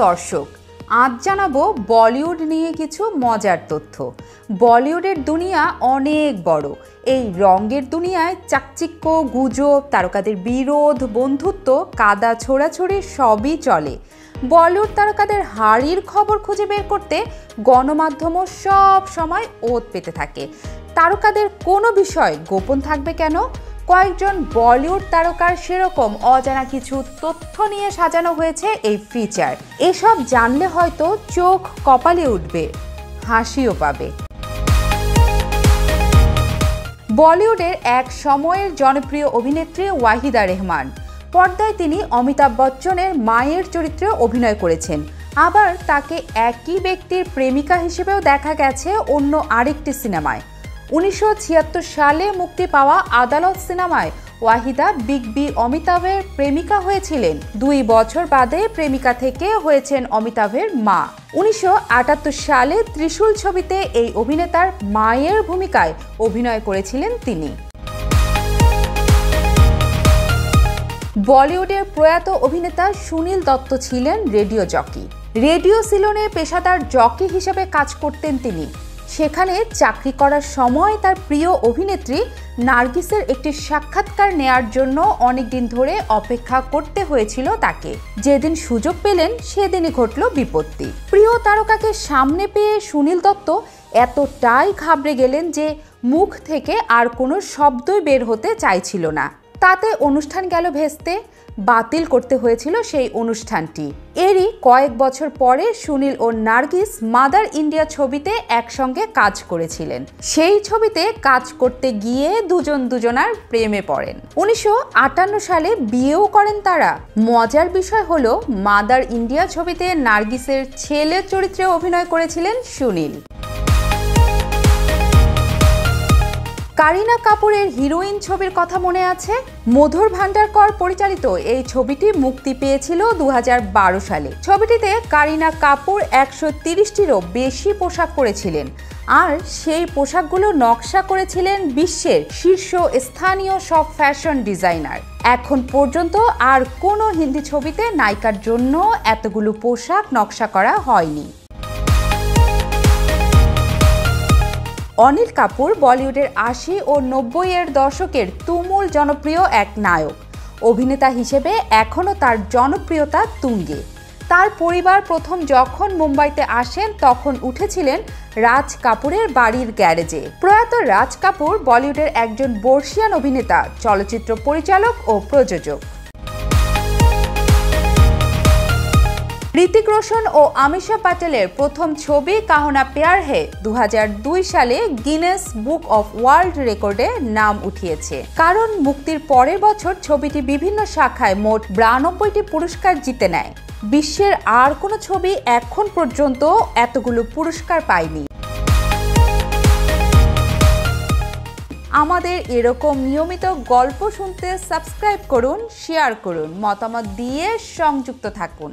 দর্শক, আজ জানাবো বলিউড নিয়ে কিছু মজার তথ্য। বলিউডের দুনিয়া অনেক বড়। এই রঙের দুনিয়ায় চাকচিক্য, গুজব, তারকাদের বিরোধ, বন্ধুত্ব, কাদা ছোড়াছড়ি সবই চলে। বলিউড তারকাদের হাড়ির খবর খুঁজে বের করতে গণমাধ্যমও সব সময় ওত পেতে থাকে। তারকাদের কোনো বিষয় গোপন থাকবে কেন? কয়েকজন বলিউড তারকার সেরকম অজানা কিছু তথ্য নিয়ে সাজানো হয়েছে এই ফিচার। এসব জানলে হয়তো চোখ কপালে উঠবে, হাসিও পাবে। বলিউডের এক সময়ের জনপ্রিয় অভিনেত্রী ওয়াহিদা রেহমান। পর্দায় তিনি অমিতাভ বচ্চনের মায়ের চরিত্রে অভিনয় করেছেন। আবার তাকে একই ব্যক্তির প্রেমিকা হিসেবেও দেখা গেছে অন্য আরেকটি সিনেমায়। 1976 সালে মুক্তি পাওয়া আদালত সিনেমায় ওয়াহিদা বিগ বি অমিতাভের প্রেমিকা হয়েছিলেন। 2 বছর বাদে প্রেমিকা থেকে হয়েছেন অমিতাভের মা। 1978 সালে ত্রিশূল ছবিতে এই অভিনেতার মায়ের ভূমিকায় অভিনয় করেছিলেন তিনি। বলিউডের প্রয়াত অভিনেতা সুনীল দত্ত ছিলেন রেডিও জকি। রেডিও সিলনে পেশাদার জকি হিসেবে কাজ করতেন তিনি। সেখানে চাকরি করার সময় তার প্রিয় অভিনেত্রী নার্গিসের একটি সাক্ষাৎকার নেয়ার জন্য অনেকদিন ধরে অপেক্ষা করতে হয়েছিল তাকে। যেদিন সুযোগ পেলেন সেদিনই ঘটল বিপত্তি। প্রিয় তারকাকে সামনে পেয়ে সুনীল দত্ত এতটাই ঘাবড়ে গেলেন যে মুখ থেকে আর কোনো শব্দই বের হতে চাইছিল না। তাতে অনুষ্ঠান গেল ভেস্তে। বাতিল করতে হয়েছিল সেই অনুষ্ঠানটি। এরই কয়েক বছর পরে সুনীল ও নার্গিস মাদার ইন্ডিয়া ছবিতে একসঙ্গে কাজ করেছিলেন। সেই ছবিতে কাজ করতে গিয়ে দুজনার প্রেমে পড়েন। 1958 সালে বিয়েও করেন তারা। মজার বিষয় হলো মাদার ইন্ডিয়া ছবিতে নার্গিসের ছেলের চরিত্রে অভিনয় করেছিলেন সুনীল। কারিনা কাপুরের হিরোইন ছবির কথা মনে আছে? মধুর ভান্ডারকর পরিচালিত এই ছবিটি মুক্তি পেয়েছিল 2012 সালে। ছবিটিতে কারিনা কাপুর 130টিরও বেশি পোশাক পরেছিলেন। আর সেই পোশাকগুলো নকশা করেছিলেন বিশ্বের শীর্ষ স্থানীয় সব ফ্যাশন ডিজাইনার। এখন পর্যন্ত আর কোনো হিন্দি ছবিতে নায়িকার জন্য এতগুলো পোশাক নকশা করা হয়নি। অনিল কাপুর বলিউডের 80 ও 90-এর দশকের তুমুল জনপ্রিয় এক নায়ক। অভিনেতা হিসেবে এখনও তার জনপ্রিয়তা তুঙ্গে। তার পরিবার প্রথম যখন মুম্বাইতে আসেন তখন উঠেছিলেন রাজ কাপুরের বাড়ির গ্যারেজে। প্রয়াত রাজ কাপুর বলিউডের একজন বর্ষিয়ান অভিনেতা, চলচ্চিত্র পরিচালক ও প্রযোজক। ঋতিক রোশন ও আমিষা প্যাটেলের প্রথম ছবি কাহনা প্যার হে 2002 সালে গিনেস বুক অফ ওয়ার্ল্ড রেকর্ডে নাম উঠিয়েছে। কারণ মুক্তির পরের বছর ছবিটি বিভিন্ন শাখায় মোট 92টি পুরস্কার জিতে নেয়। বিশ্বের আর কোনো ছবি এখন পর্যন্ত এতগুলো পুরস্কার পায়নি। আমাদের এরকম নিয়মিত গল্প শুনতে সাবস্ক্রাইব করুন, শেয়ার করুন, মতামত দিয়ে সংযুক্ত থাকুন।